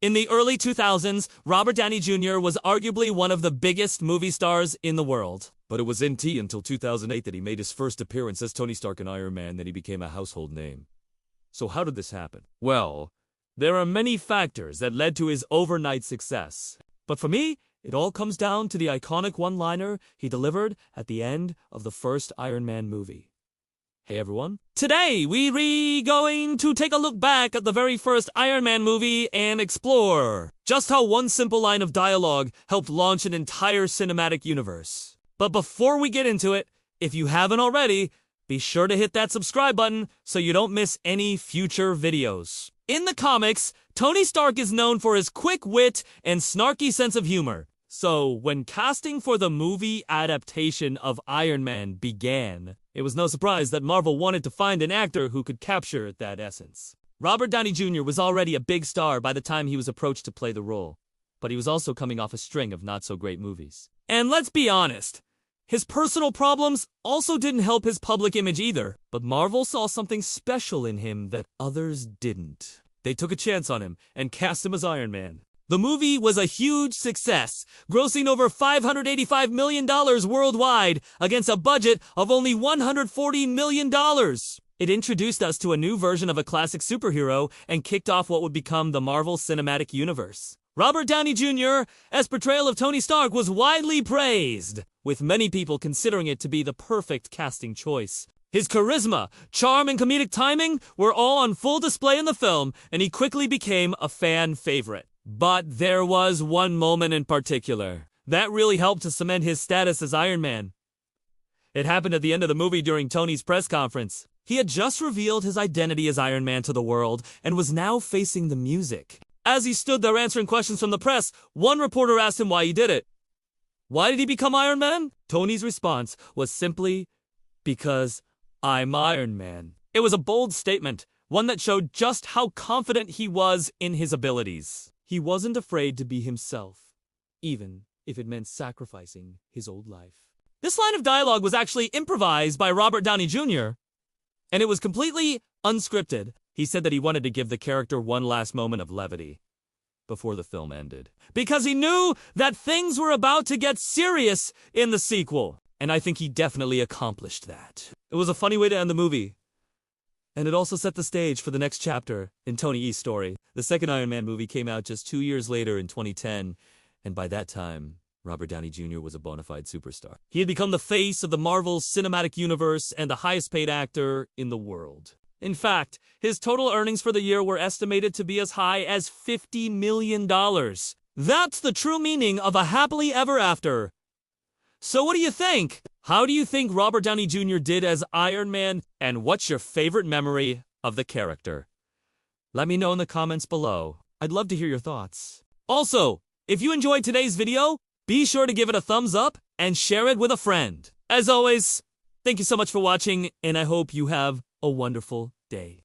In the early 2000s, Robert Downey Jr. was arguably one of the biggest movie stars in the world. But it was until 2008 that he made his first appearance as Tony Stark in Iron Man that he became a household name. So how did this happen? Well, there are many factors that led to his overnight success. But for me, it all comes down to the iconic one-liner he delivered at the end of the first Iron Man movie. Hey everyone. Today, we're going to take a look back at the very first Iron Man movie and explore just how one simple line of dialogue helped launch an entire cinematic universe. But before we get into it, if you haven't already, be sure to hit that subscribe button so you don't miss any future videos. In the comics, Tony Stark is known for his quick wit and snarky sense of humor. So, when casting for the movie adaptation of Iron Man began, it was no surprise that Marvel wanted to find an actor who could capture that essence. Robert Downey Jr. was already a big star by the time he was approached to play the role, but he was also coming off a string of not-so-great movies. And let's be honest, his personal problems also didn't help his public image either, but Marvel saw something special in him that others didn't. They took a chance on him and cast him as Iron Man. The movie was a huge success, grossing over $585 million worldwide against a budget of only $140 million. It introduced us to a new version of a classic superhero and kicked off what would become the Marvel Cinematic Universe. Robert Downey Jr.'s portrayal of Tony Stark was widely praised, with many people considering it to be the perfect casting choice. His charisma, charm, and comedic timing were all on full display in the film, and he quickly became a fan favorite. But there was one moment in particular that really helped to cement his status as Iron Man. It happened at the end of the movie during Tony's press conference. He had just revealed his identity as Iron Man to the world and was now facing the music. As he stood there answering questions from the press, one reporter asked him why he did it. Why did he become Iron Man? Tony's response was simply, because I'm Iron Man. It was a bold statement, one that showed just how confident he was in his abilities. He wasn't afraid to be himself, even if it meant sacrificing his old life. This line of dialogue was actually improvised by Robert Downey Jr., and it was completely unscripted. He said that he wanted to give the character one last moment of levity before the film ended, because he knew that things were about to get serious in the sequel, and I think he definitely accomplished that. It was a funny way to end the movie. And it also set the stage for the next chapter in Tony E's story. The second Iron Man movie came out just 2 years later in 2010, and by that time, Robert Downey Jr. was a bona fide superstar. He had become the face of the Marvel Cinematic Universe and the highest paid actor in the world. In fact, his total earnings for the year were estimated to be as high as $50 million. That's the true meaning of a happily ever after. So what do you think? How do you think Robert Downey Jr. did as Iron Man, and what's your favorite memory of the character? Let me know in the comments below. I'd love to hear your thoughts. Also, if you enjoyed today's video, be sure to give it a thumbs up and share it with a friend. As always, thank you so much for watching, and I hope you have a wonderful day.